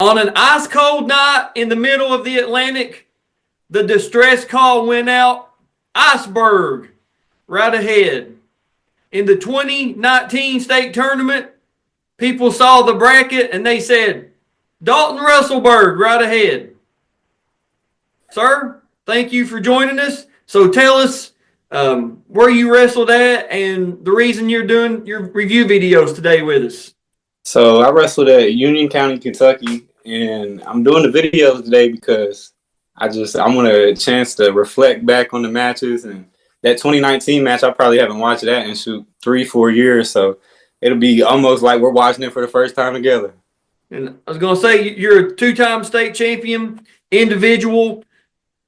On an ice cold night in the middle of the Atlantic, the distress call went out. Iceberg right ahead. In the 2019 state tournament, people saw the bracket and they said, Dalton Russelburg right ahead. Sir, thank you for joining us. So tell us where you wrestled at and the reason you're doing your review videos today with us. So I wrestled at Union County, Kentucky, and I'm doing the videos today because I want a chance to reflect back on the matches. And that 2019 match, I probably haven't watched that in 3-4 years, so it'll be almost like we're watching it for the first time together. And I was going to say, you're a two-time state champion, individual,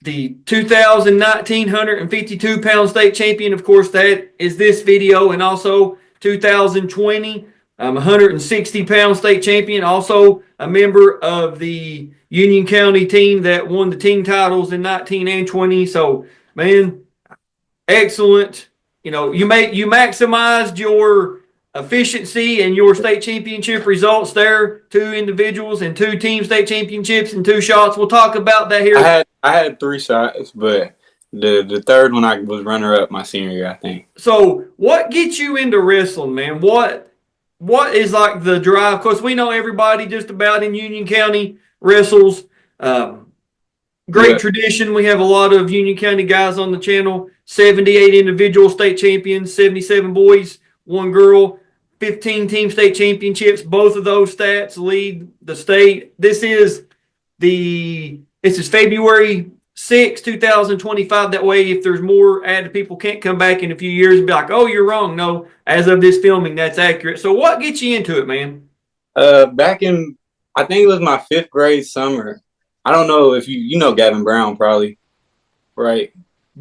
the 2019 152-pound state champion. Of course, that is this video, and also 2020 160-pound state champion, also a member of the Union County team that won the team titles in 19 and 20. So, man, excellent. You know, you maximized your efficiency and your state championship results there. 2 individuals and 2 team state championships and 2 shots. We'll talk about that here. I had 3 shots, but the third one I was runner-up my senior year, I think. So, what gets you into wrestling, man? What is like the drive? Of course, we know everybody just about in Union County wrestles. Great tradition. We have a lot of Union County guys on the channel. 78 individual state champions, 77 boys, 1 girl, 15 team state championships. Both of those stats lead the state. This is February 6, 2025. That way, if there's more added, people can't come back in a few years and be like, oh, you're wrong. No, as of this filming, that's accurate. So what gets you into it, man? Back in, I think it was my 5th grade summer. I don't know if you know Gavin Brown, probably, right?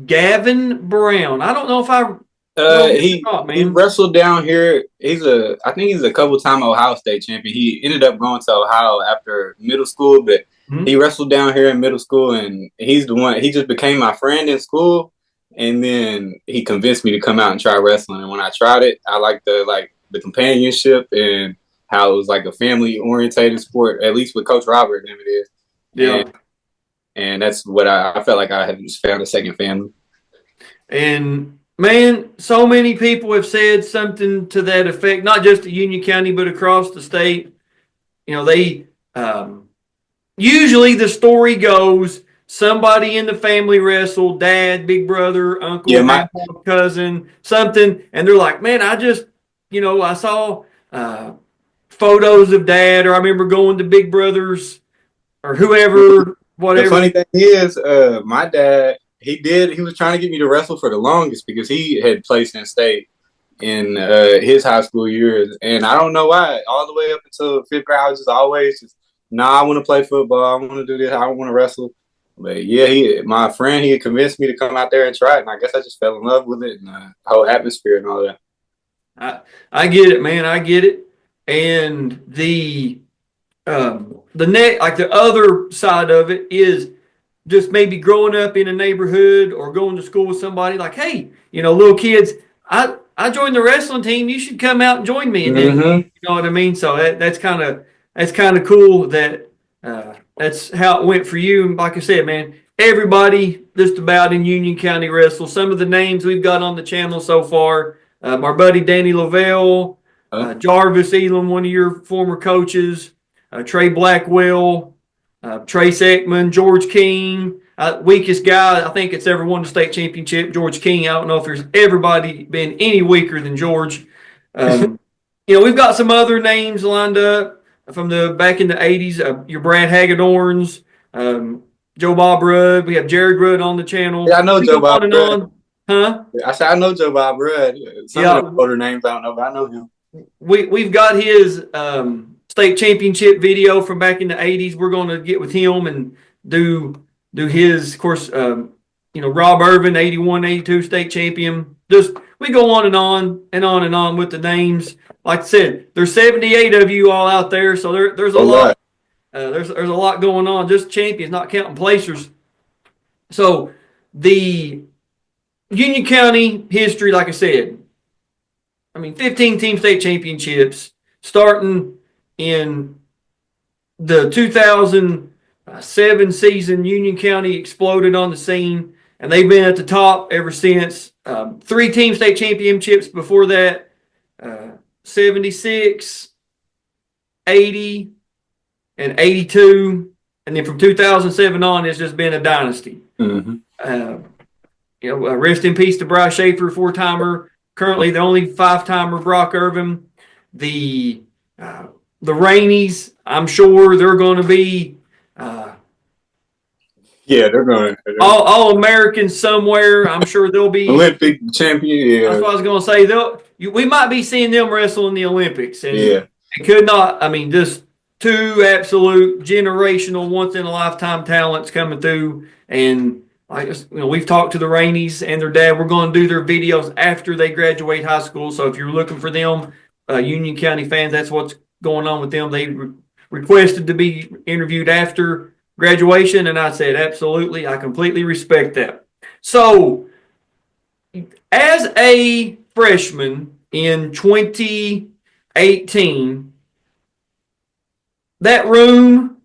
Gavin Brown. I don't know if I he wrestled down here. I think he's a couple-time Ohio State champion. He ended up going to Ohio after middle school, but he wrestled down here in middle school, and he's the one. He just became my friend in school, and then he convinced me to come out and try wrestling. And when I tried it, I liked the companionship and how it was like a family-orientated sport, at least with Coach Robert, and it is. Yeah. And that's what I felt like I had just found a second family. And man, so many people have said something to that effect, not just at Union County, but across the state. You know, they usually the story goes somebody in the family wrestled, dad, big brother, uncle, grandpa, cousin, something, and they're like, man, I saw photos of dad, or I remember going to Big Brothers or whoever, whatever. The funny thing is, my dad, he was trying to get me to wrestle for the longest because he had placed in state in his high school years. And I don't know why, all the way up until 5th grade, I was just always I want to play football. I want to do this. I want to wrestle. But yeah, my friend, he had convinced me to come out there and try it. And I guess I just fell in love with it and the whole atmosphere and all that. I get it, man. I get it. And the other side of it is just maybe growing up in a neighborhood or going to school with somebody like, hey, little kids, I joined the wrestling team. You should come out and join me. And then, you know what I mean? So that's kind of cool that that's how it went for you. And like I said, man, everybody just about in Union County wrestles. Some of the names we've got on the channel so far, our buddy Danny Lavelle, Jarvis Elam, one of your former coaches, Trey Blackwell, Trace Ekman, George King, weakest guy I think it's ever won the state championship, George King. I don't know if there's everybody been any weaker than George. We've got some other names lined up from the back in the 80s. Your Brad Hagedorns, Joe Bob Rudd. We have Jared Rudd on the channel. Yeah, I know Joe Bob Rudd. Huh? I said I know Joe Bob Rudd. Some of the older names I don't know, but I know him. We've got his state championship video from back in the 80s. We're going to get with him and do his, of course, Rob Irvin, 81, 82 state champion. We go on and on and on and on with the names. Like I said, there's 78 of you all out there, so there's a lot. There's a lot going on. Just champions, not counting placers. So the Union County history, like I said, 15 team state championships starting in the 2007 season, Union County exploded on the scene, and they've been at the top ever since. 3 team state championships before that, 76, 80, and 82. And then from 2007 on, it's just been a dynasty. Mm-hmm. Rest in peace to Bryce Schaefer, 4-timer. Currently, the only 5-timer, Brock Irvin. The Rainies, I'm sure they're going to be they're going all Americans somewhere. I'm sure they'll be Olympic champion. Yeah, that's what I was going to say. We might be seeing them wrestle in the Olympics. And it could not. I mean, just 2 absolute generational, once in a lifetime talents coming through. And we've talked to the Rainies and their dad. We're going to do their videos after they graduate high school. So if you're looking for them, Union County fans, that's what's going on with them. They requested to be interviewed after graduation, and I said, absolutely, I completely respect that. So, as a freshman in 2018, that room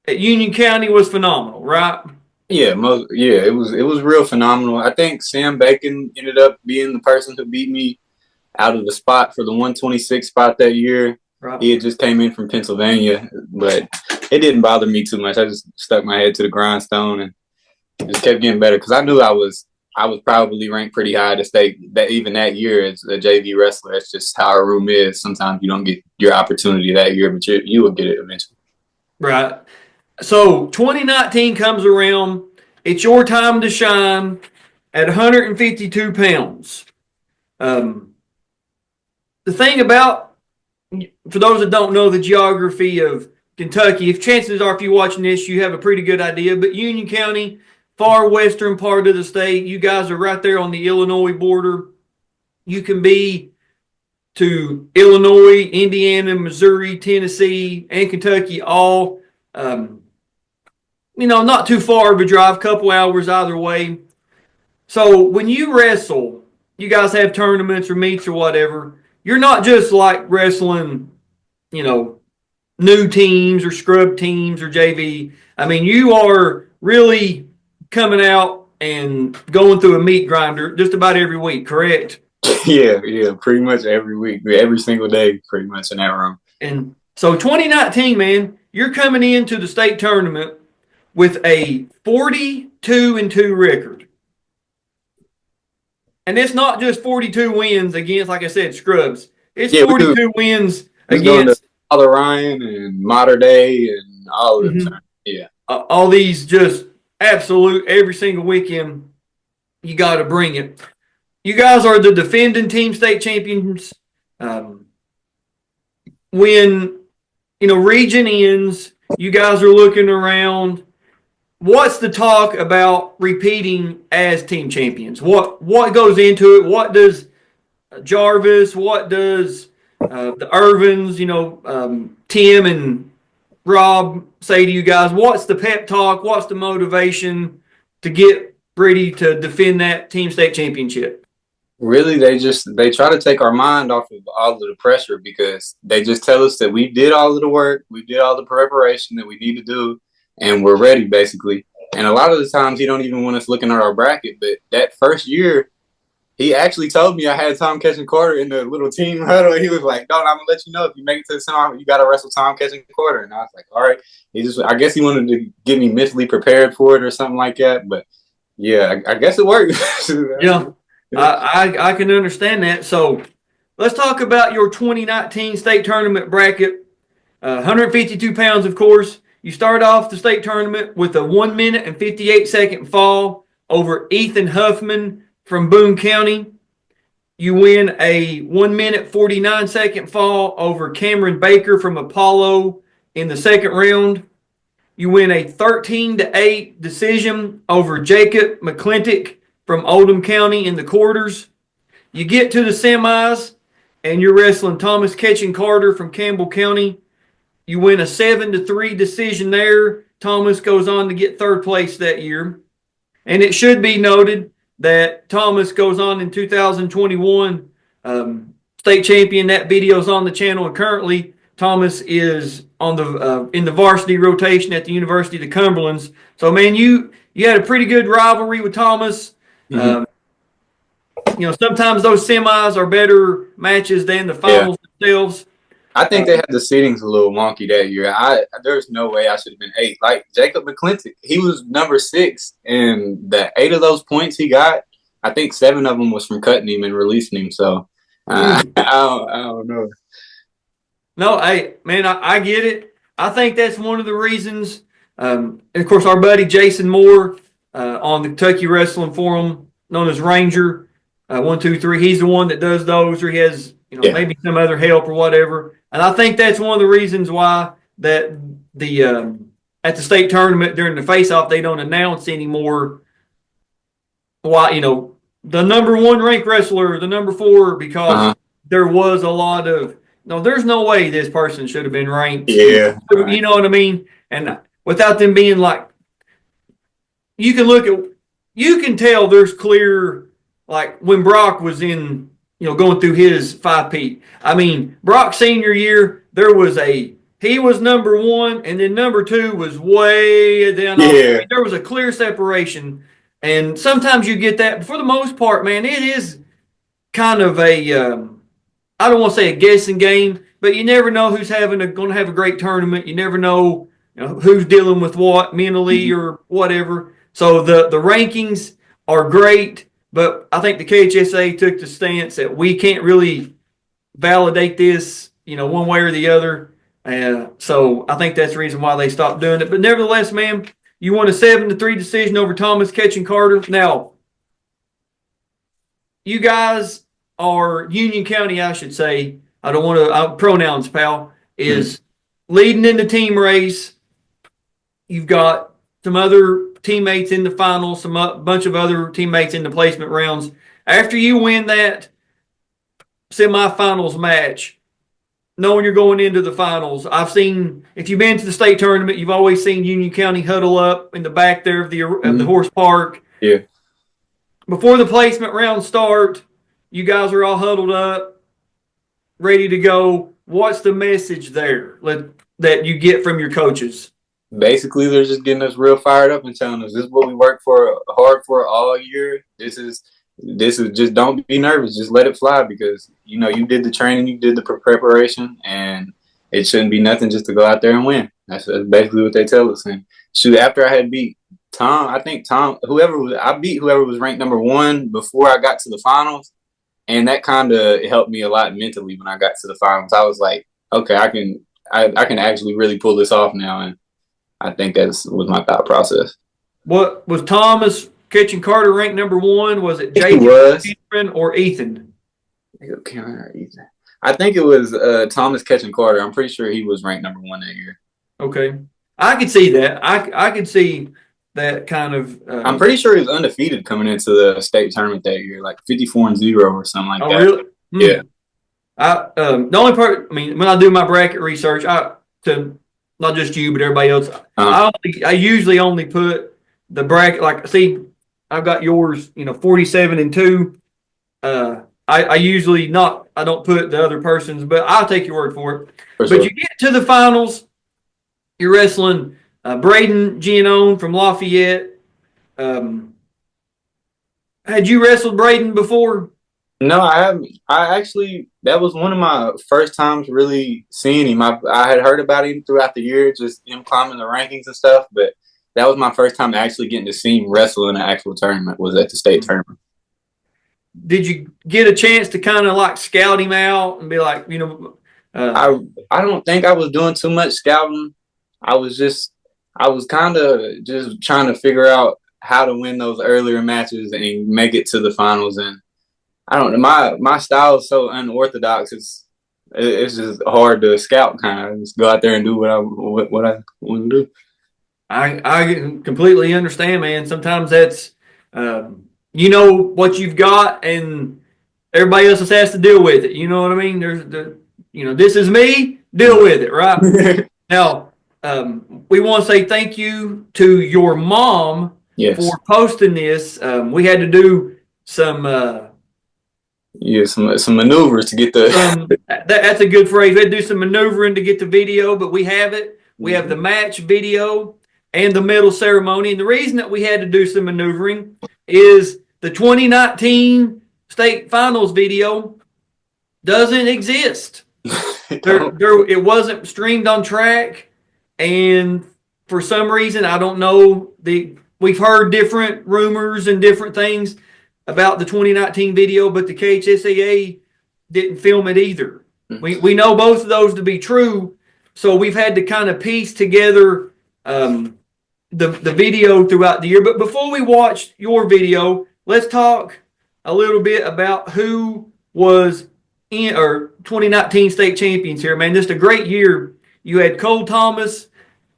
at Union County was phenomenal, right? Yeah, it was real phenomenal. I think Sam Bacon ended up being the person who beat me out of the spot for the 126 spot that year. Right. He had just came in from Pennsylvania, but it didn't bother me too much. I just stuck my head to the grindstone and just kept getting better because I knew I was probably ranked pretty high to state that even that year as a JV wrestler. That's just how our room is. Sometimes you don't get your opportunity that year, but you will get it eventually. Right. So 2019 comes around. It's your time to shine at 152 pounds. The thing about, for those that don't know the geography of Kentucky, if chances are if you're watching this, you have a pretty good idea. But Union County, far western part of the state, you guys are right there on the Illinois border. You can be to Illinois, Indiana, Missouri, Tennessee, and Kentucky all, not too far of a drive, couple hours either way. So when you wrestle, you guys have tournaments or meets or whatever, you're not just like wrestling, new teams or scrub teams or JV. I mean, you are really coming out and going through a meat grinder just about every week, correct? Yeah, pretty much every week, every single day, pretty much in that room. And so 2019, man, you're coming into the state tournament with a 42-2 record. And it's not just 42 wins against, like I said, scrubs. It's 42 wins against Father Ryan and Mater Day and all of them. Yeah. All these just absolute, every single weekend, you got to bring it. You guys are the defending team state champions. When, region ends, you guys are looking around. What's the talk about repeating as team champions? What goes into it? What does Jarvis, what does the Irvins, Tim and Rob say to you guys? What's the pep talk? What's the motivation to get ready to defend that team state championship? Really, they try to take our mind off of all of the pressure because they just tell us that we did all of the work, we did all the preparation that we need to do, and we're ready, basically. And a lot of the times, he don't even want us looking at our bracket. But that first year, he actually told me I had Tom Catching Quarter in the little team huddle. He was like, "Don't, I'm gonna let you know if you make it to the semi, you gotta wrestle Tom Catching Quarter." And I was like, "All right." I guess he wanted to get me mentally prepared for it or something like that. But yeah, I guess it worked. Yeah, I can understand that. So let's talk about your 2019 state tournament bracket. 152 pounds, of course. You start off the state tournament with a 1 minute and 58-second fall over Ethan Huffman from Boone County. You win a 1 minute 49-second fall over Cameron Baker from Apollo in the second round. You win a 13-8 decision over Jacob McClintock from Oldham County in the quarters. You get to the semis, and you're wrestling Thomas Catching Carter from Campbell County. You win a 7-3 decision there. Thomas goes on to get third place that year. And it should be noted that Thomas goes on in 2021, state champion. That video's on the channel. And currently, Thomas is on the in the varsity rotation at the University of the Cumberlands. So, man, you had a pretty good rivalry with Thomas. Mm-hmm. Sometimes those semis are better matches than the finals themselves. I think they had the seedings a little wonky that year. There's no way I should have been 8. Like Jacob McClintock, he was number 6, and the 8 of those points he got, I think 7 of them was from cutting him and releasing him. So I don't know. No, hey, man, I get it. I think that's one of the reasons. And of course, our buddy Jason Moore on the Kentucky Wrestling Forum, known as Ranger 123, he's the one that does those, or he has maybe some other help or whatever. And I think that's one of the reasons why that the at the state tournament during the face-off they don't announce anymore. Why the number 1 ranked wrestler, the number 4, because there was a lot of. No, there's no way this person should have been ranked. Yeah. You know what I mean? And without them being like, you can tell there's clear, like when Brock was in, going through his 5-peat. I mean, Brock's senior year, he was number 1, and then number 2 was way down. Yeah. There was a clear separation. And sometimes you get that. But for the most part, man, it is kind of a, I don't want to say a guessing game, but you never know who's going to have a great tournament. You never know, who's dealing with what mentally or whatever. So the rankings are great, but I think the KHSAA took the stance that we can't really validate this, one way or the other. So I think that's the reason why they stopped doing it. But nevertheless, man, you won a 7-3 decision over Thomas Ketchen Carter. Now, you guys are Union County, I should say. I don't want to pronouns, pal. Is leading in the team race. You've got some other teammates in the finals, bunch of other teammates in the placement rounds. After you win that semifinals match, knowing you're going into the finals, I've seen, if you've been to the state tournament, you've always seen Union County huddle up in the back there of the horse park. Yeah. Before the placement rounds start, you guys are all huddled up, ready to go. What's the message there that you get from your coaches? Basically, they're just getting us real fired up and telling us this is what we worked hard for all year. This is just, don't be nervous. Just let it fly, because you did the training, you did the preparation, and it shouldn't be nothing just to go out there and win. That's basically what they tell us. And shoot, after I had beat Tom, I beat whoever was ranked number 1 before I got to the finals. And that kind of helped me a lot mentally when I got to the finals. I was like, okay, I can actually really pull this off now. And I think that was my thought process. What was Thomas Ketchen Carter ranked number 1? Was it Jason or Ethan? I think it was Thomas Ketchen Carter. I'm pretty sure he was ranked number 1 that year. Okay. I could see that. I could see that kind of. I'm pretty sure he was undefeated coming into the state tournament that year, like 54-0 or something like that. Oh, really? Yeah. The only part, I mean, when I do my bracket research, to not just you but everybody else, I usually only put the bracket. Like, see, I've got yours, 47-2. I usually I don't put the other person's, but I'll take your word for it. But you get to the finals, you're wrestling Braden Giannone from Lafayette. Had you wrestled Braden before? No, I haven't. That was one of my first times really seeing him. I had heard about him throughout the year, just him climbing the rankings and stuff, but that was my first time actually getting to see him wrestle in an actual tournament, was at the state tournament. Did you get a chance to kind of like scout him out and be like, I don't think I was doing too much scouting. I was kind of just trying to figure out how to win those earlier matches and make it to the finals. And I don't know, my style is so unorthodox. It's just hard to scout, kind of just go out there and do what I want to do. I completely understand, man. Sometimes that's what you've got, and everybody else just has to deal with it. You know what I mean? This is me. Deal with it, right? Now, we want to say thank you to your mom for posting this. We had to do some Yeah, some maneuvers to get the. That's a good phrase. We had to do some maneuvering to get the video, but we have it. We have the match video and the medal ceremony. And the reason that we had to do some maneuvering is the 2019 state finals video doesn't exist. It wasn't streamed on track, and for some reason, I don't know. We've heard different rumors and different things about the 2019 video, but the KHSAA didn't film it either. We know both of those to be true, so we've had to kind of piece together the video throughout the year. But before we watch your video, let's talk a little bit about who was in or 2019 state champions here, man. Just a great year. You had Cole Thomas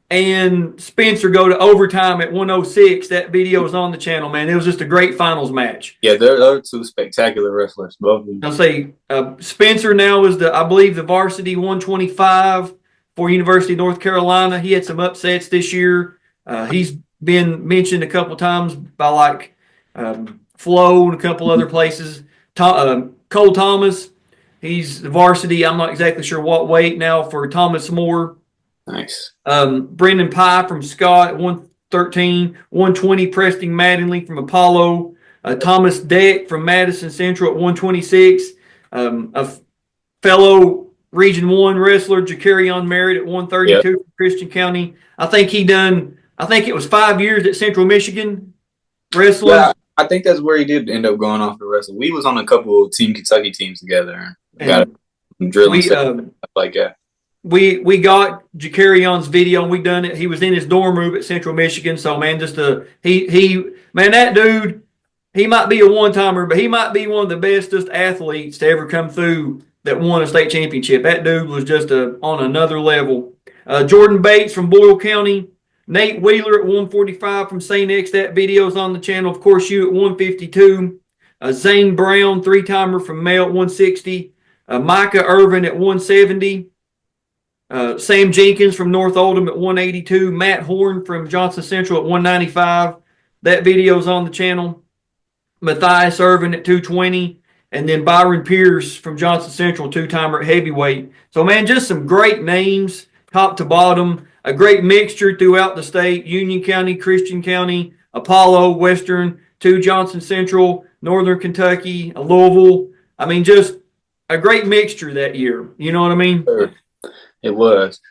and Spencer go to overtime at 106. That video is on the channel, man. It was just a great finals match. Yeah, they're two spectacular wrestlers, both of them. I'll say Spencer now is I believe the varsity 125 for University of North Carolina. He had some upsets this year. He's been mentioned a couple times by like Flo and a couple other places. Cole Thomas, he's the varsity. I'm not exactly sure what weight now for Thomas Moore. Nice. Brendan Pye from Scott at 113, 120 Preston Mattingly from Apollo, Thomas Deck from Madison Central at 126, a fellow Region 1 wrestler, Jacarion Merritt at 132 from Christian County. I think it was 5 years at Central Michigan wrestling. Yeah, I think that's where he did end up going off to wrestle. We was on a couple of Team Kentucky teams together. Got drilling stuff like that. We got Jacarion's video and we done it. He was in his dorm room at Central Michigan. So man, that dude, he might be a one-timer, but he might be one of the bestest athletes to ever come through that won a state championship. That dude was just on another level. Jordan Bates from Boyle County, Nate Wheeler at 145 from St. X. That video's on the channel. Of course, you at 152. Zane Brown, three-timer from Male at 160. Micah Irvin at 170. Sam Jenkins from North Oldham at 182. Matt Horn from Johnson Central at 195. That video's on the channel. Matthias Irvin at 220. And then Byron Pierce from Johnson Central, two-timer at heavyweight. So, man, just some great names, top to bottom. A great mixture throughout the state. Union County, Christian County, Apollo, Western, two Johnson Central, Northern Kentucky, Louisville. I mean, just a great mixture that year. You know what I mean? Sure. It was.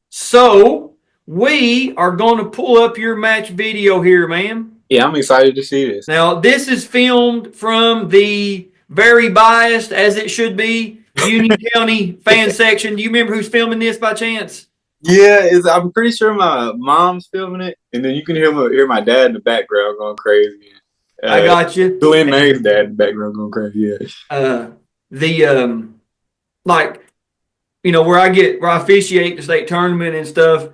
So we are going to pull up your match video here, man. Yeah, I'm excited to see this. Now, this is filmed from the very biased, as it should be, Union County fan section. Do you remember who's filming this by chance? Yeah, I'm pretty sure my mom's filming it, and then you can hear my dad in the background going crazy. I got you. Glenn May's dad in the background going crazy. Yeah. Where I officiate the state tournament and stuff,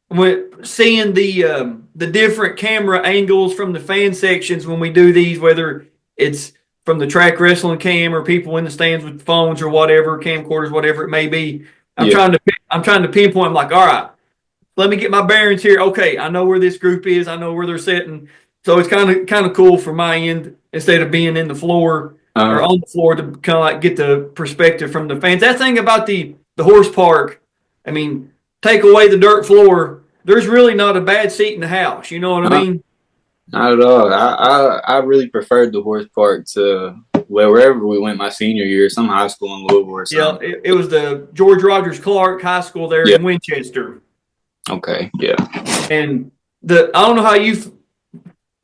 when seeing the different camera angles from the fan sections when we do these, whether it's from the track wrestling cam or people in the stands with phones or whatever, camcorders, whatever it may be, I'm trying to pinpoint. I'm like, all right, let me get my bearings here. Okay, I know where this group is. I know where they're sitting. So it's kind of cool from my end instead of being in the floor or on the floor to kind of like get the perspective from the fans. That thing about the horse park, I mean, take away the dirt floor, there's really not a bad seat in the house. You know what I mean? Not at all. I really preferred the horse park to wherever we went my senior year, some high school in Louisville or something. Yeah, it was the George Rogers Clark High School there in Winchester. Okay, yeah. And I don't know how you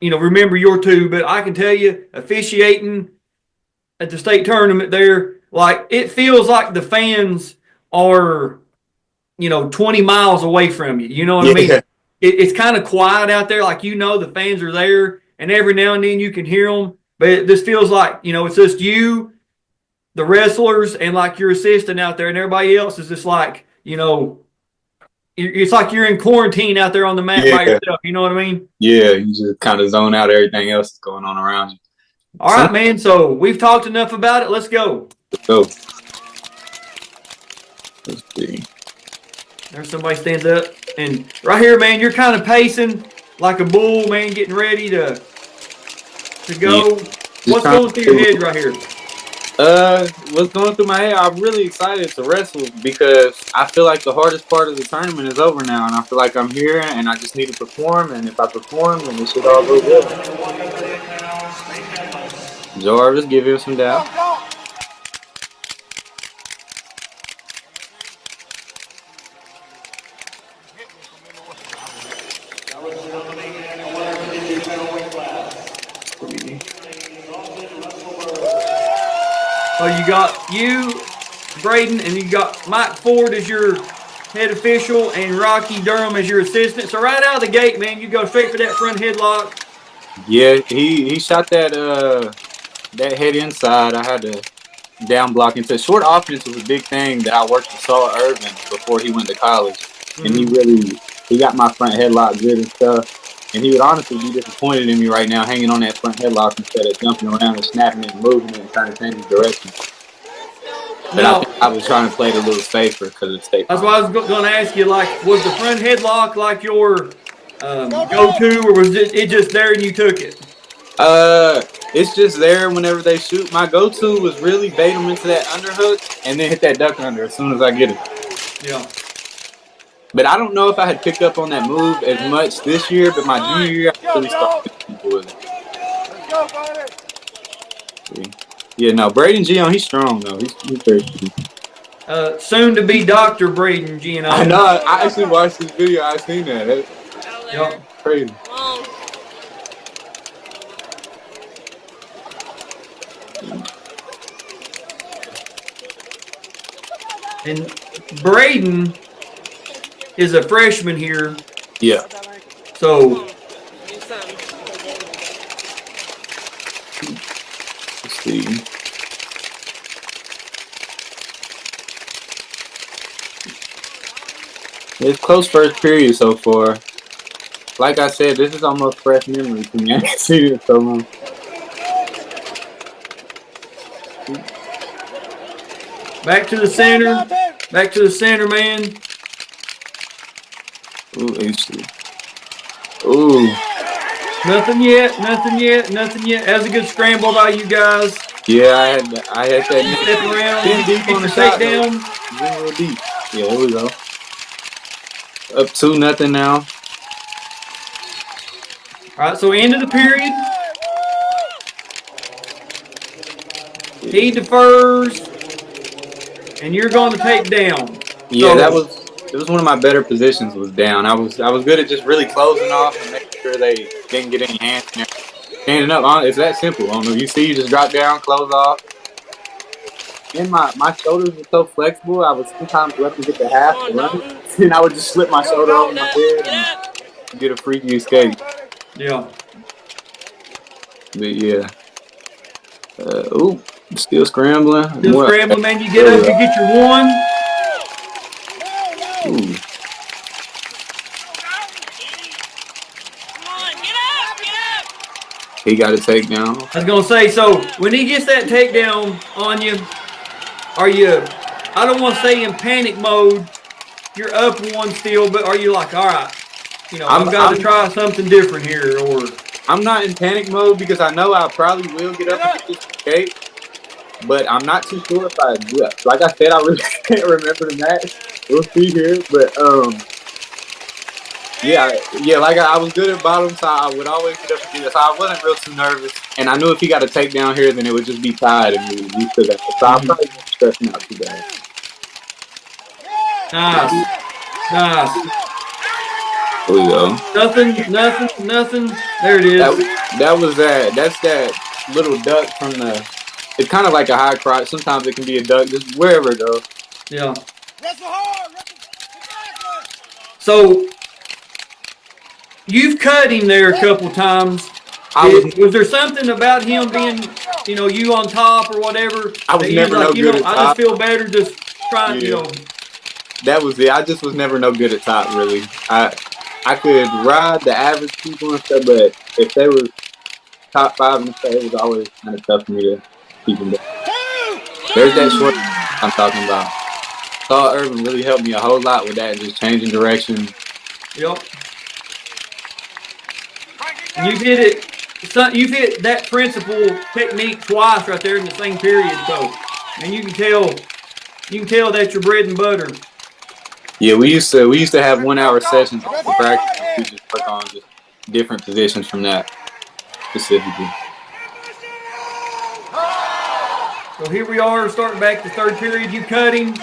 remember your two, but I can tell you, officiating at the state tournament there, like it feels like the fans are 20 miles away from you. You know what I mean? It's kind of quiet out there. Like, the fans are there, and every now and then you can hear them. But this feels like, it's just you, the wrestlers, and like your assistant out there, and everybody else is just like, it's like you're in quarantine out there on the mat by yourself. You know what I mean? Yeah, you just kind of zone out everything else that's going on around you. All right, man. So we've talked enough about it. Let's go. Let's go. Let's see. There somebody stands up. And right here, man, you're kind of pacing like a bull, man, getting ready to go. What's going through your head right here? What's going through my head? I'm really excited to wrestle because I feel like the hardest part of the tournament is over now, and I feel like I'm here and I just need to perform. And if I perform, then it should all go good. Jarvis, give him some doubt. So you got you, Braden, and you got Mike Ford as your head official and Rocky Durham as your assistant. So right out of the gate, man, you go straight for that front headlock. Yeah, he shot that head inside. I had to down block into short offense was a big thing that I worked with Saul Irvin before he went to college, and he got my front headlock good and stuff. And he would honestly be disappointed in me right now, hanging on that front headlock instead of jumping around and snapping it and moving it and trying to change his direction. But I was trying to play it a little safer because it's state. That's why I was going to ask you, like, was the front headlock like your go-to, or was it just there and you took it? It's just there whenever they shoot. My go-to was really bait them into that underhook and then hit that duck under as soon as I get it. Yeah. But I don't know if I had picked up on that move as much this year, but my junior year, I really started with it. Yeah, no, Braden Gio, he's strong, though. He's very good. Soon to be Dr. Braden Gio. I know. I actually watched this video. I seen that. Yep. Crazy. And Braden is a freshman here. Yeah. So let's see. It's close first period so far. Like I said, this is almost fresh memory to me. I haven't seen it so long. back to the center. Back to the center, man. Ooh, AC. Ooh. Nothing yet. Nothing yet. Nothing yet. That was a good scramble by you guys. Yeah, I had that. Step around. Deep on the takedown. Real deep. Yeah, there we go. Up 2-0 now. All right, so end of the period. He defers, and you're going to take down. Yeah, so, it was one of my better positions. Was down. I was good at just really closing off and making sure they didn't get any hands in there. Standing up, it's that simple. You see, you just drop down, close off. And my shoulders were so flexible. I would sometimes let them get the half to run, and I would just slip my shoulder over my head and get a freaky escape. Yeah. But yeah. Ooh, still scrambling. Still scrambling, man. You get up, you get your one. Ooh. He got a takedown. I was going to say, so when he gets that takedown on you, are you, I don't want to say in panic mode, you're up one still, but are you like, all right, I've got to try something different here? Or I'm not in panic mode because I know I probably will get up and get this escape, but I'm not too sure if I do it. Like I said, I really can't remember the match. We'll see here, but yeah, like I was good at bottom, so I would always get up and do this. So I wasn't real too nervous, and I knew if he got a takedown here, then it would just be tied, and we used to that. So I'm probably not stressing out too bad. Nice. There we go. Nothing. There it is. That was that. That's that little duck from the. It's kind of like a high crotch. Sometimes it can be a duck, just wherever it goes. Yeah. So you've cut him there a couple times. Was there something about him being, you on top or whatever? I was never no good at top. I just feel better just trying, That was it. I just was never no good at top, really. I could ride the average people and stuff, but if they were top 5 and stuff, it was always kind of tough for me to keep them there. There's that short I'm talking about. Saul Irvin really helped me a whole lot with that, just changing direction. Yep. You did it. you've hit that principle technique twice right there in the same period. So, and you can tell that's your bread and butter. Yeah, we used to have 1 hour sessions for practice. We just work on just different positions from that specifically. So here we are, starting back the third period. You cut him.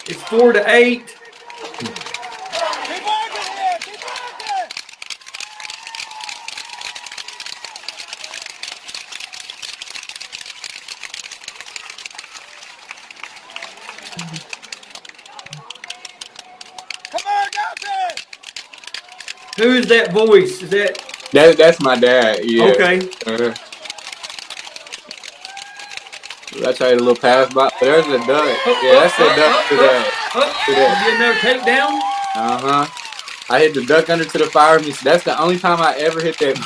It's 4-8. Who is that voice? Is that's my dad? Yeah. Okay. I tried a little pass by. There's a duck. Yeah, that's a duck to that. You get another takedown? I hit the duck under to the fire missile. That's the only time I ever hit that.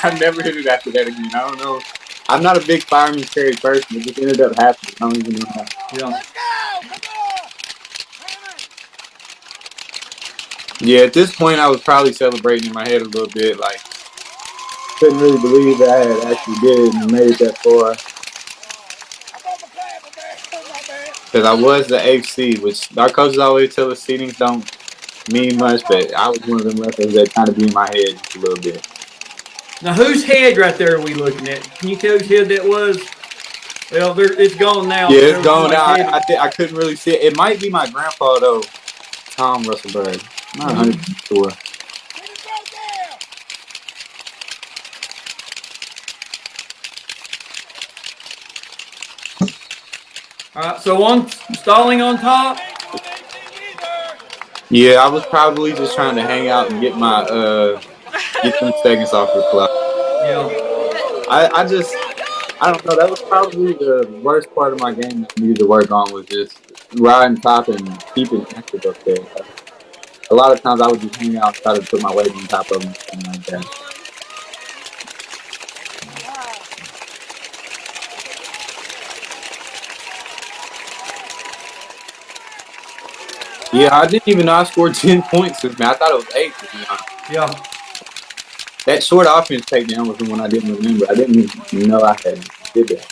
I never hit it after that again. I don't know. I'm not a big fireman carry person. It just ended up happening. I don't even know how. Yeah. Let's go! Come on! Yeah, at this point, I was probably celebrating in my head a little bit. Like, couldn't really believe that I had actually did it and made it that far. Because I was the AFC, which our coaches always tell us seedings don't mean much, but I was one of them wrestlers that kind of be in my head just a little bit. Now, whose head right there are we looking at? Can you tell whose head that was? Well, it's gone now. Yeah, it's gone now. I couldn't really see it. It might be my grandpa, though, Dalton Russelburg. I'm not 100% sure. All right, so stalling on top. Yeah, I was probably just trying to hang out and get my get some seconds off the clock. Yeah. I don't know. That was probably the worst part of my game that I needed to work on, was just riding top and keeping active up there. A lot of times I would just hang out and try to put my weight on top of them and like that. Yeah, I didn't even know I scored 10 points this man. I thought it was 8, to be honest. Yeah. That short offense takedown was the one I didn't remember. I didn't even know I had did that.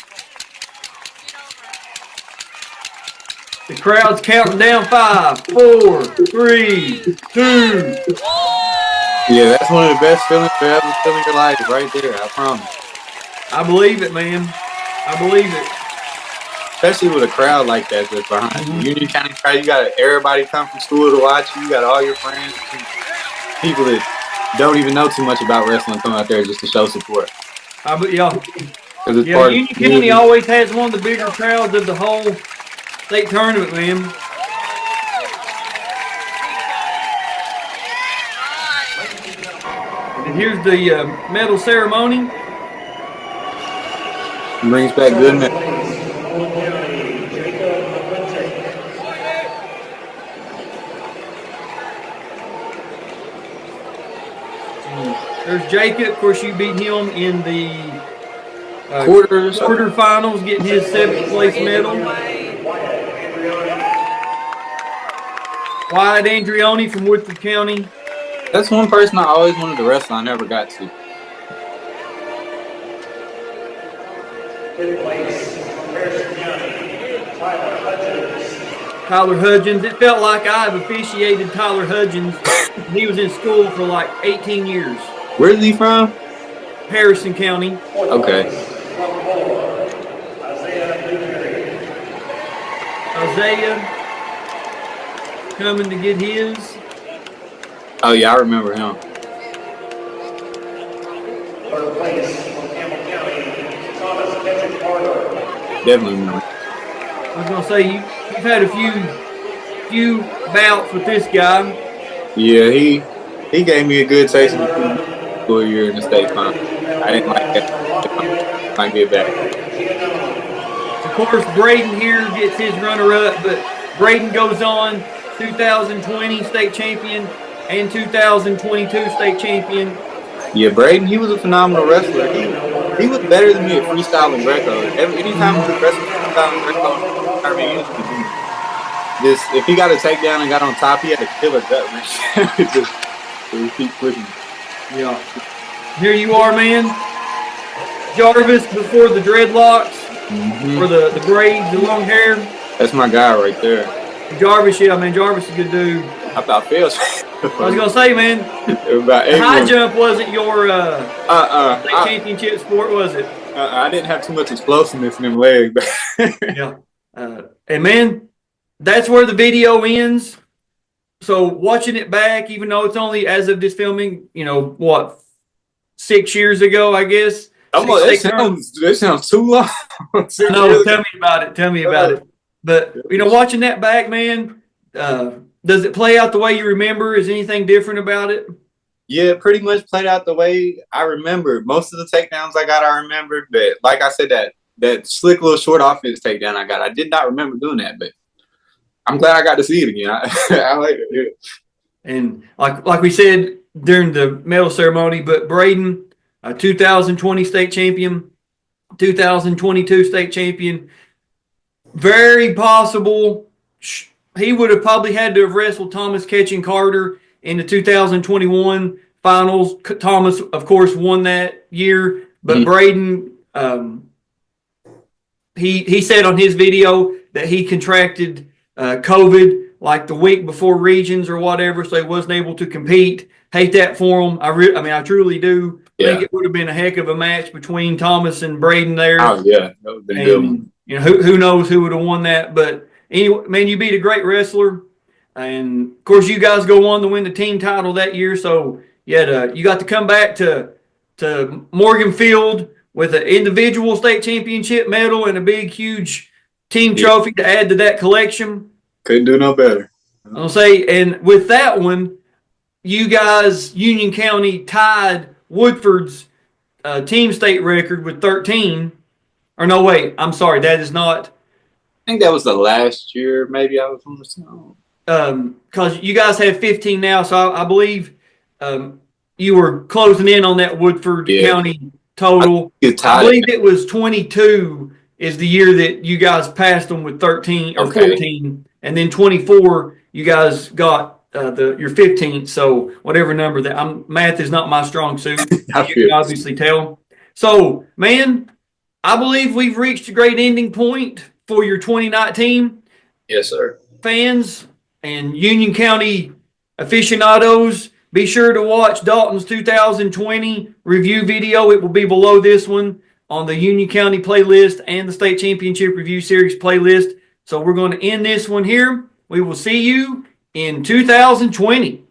The crowd's counting down 5, 4, 3, 2. Yeah, that's one of the best feelings you ever feel in your life right there, I promise. I believe it, man. I believe it. Especially with a crowd like that that's behind you. Union County crowd, you got everybody come from school to watch you. You got all your friends, people that don't even know too much about wrestling come out there just to show support. Yeah, Union County always has one of the bigger crowds of the whole state tournament, man. And here's the medal ceremony. Brings back good memories. There's Jacob. Of course, you beat him in the quarterfinals, getting his 7th place medal. Wyatt Andrioni from Woodford County. That's one person I always wanted to wrestle. I never got to. Tyler Hudgens. It felt like I've officiated Tyler Hudgens. He was in school for like 18 years. Where's he from? Harrison County. Okay. Isaiah coming to get his. Oh, yeah, I remember him. Definitely remember. I was going to say, you've had a few bouts with this guy. Yeah, he gave me a good taste of the school year in the state final. I didn't like that. I get back. Of course, Braden here gets his runner-up, but Braden goes on 2020 state champion and 2022 state champion. Yeah, Braden, he was a phenomenal wrestler. He was better than me at freestyle and Greco. Anytime he was wrestling freestyle and Greco, if he got a takedown and got on top, he had to kill a gut, man. Just keep pushing. Yeah. Here you are, man. Jarvis before the dreadlocks, or the braids, the long hair. That's my guy right there. Jarvis, yeah, man. Jarvis is a good dude. I thought Phil. I was gonna say, man, the high jump wasn't your state championship sport, was it? I didn't have too much explosiveness in them legs. Yeah, and man, that's where the video ends. So watching it back, even though it's only as of this filming, what, 6 years ago, I guess. That sounds too long. No, tell me about it. Tell me about it. But watching that back, man, does it play out the way you remember? Is anything different about it? Yeah, pretty much played out the way I remember. Most of the takedowns I got, I remembered. But like I said, that slick little short offense takedown I got, I did not remember doing that. But I'm glad I got to see it again. I like it. Yeah. And like we said during the medal ceremony, but Braden, a 2020 state champion, 2022 state champion, very possible. He would have probably had to have wrestled Thomas Ketchin Carter in the 2021 finals. Thomas, of course, won that year, but Braden, he said on his video that he contracted COVID like the week before regions or whatever, so he wasn't able to compete. Hate that for him. I truly do. I think it would have been a heck of a match between Thomas and Braden there. Oh yeah, that would have been good. Who knows who would have won that? But anyway, man, you beat a great wrestler, and of course you guys go on to win the team title that year. So you got to come back to Morgan Field with an individual state championship medal and a big, huge team trophy to add to that collection. Couldn't do no better. I'll say, and with that one, you guys, Union County, tied Woodford's team state record with 13. Or no, wait, I'm sorry, that is not. I think that was the last year. Maybe I was on the song. Because you guys have 15 now, so I believe you were closing in on that Woodford County total. I believe it was 22 is the year that you guys passed them with 13 or 14, and then 24 you guys got your 15th. So whatever number that math is not my strong suit. You can obviously tell. So man, I believe we've reached a great ending point for your 2019. Yes, sir. Fans and Union County aficionados, be sure to watch Dalton's 2020 review video. It will be below this one on the Union County playlist and the State Championship Review Series playlist. So we're going to end this one here. We will see you in 2020.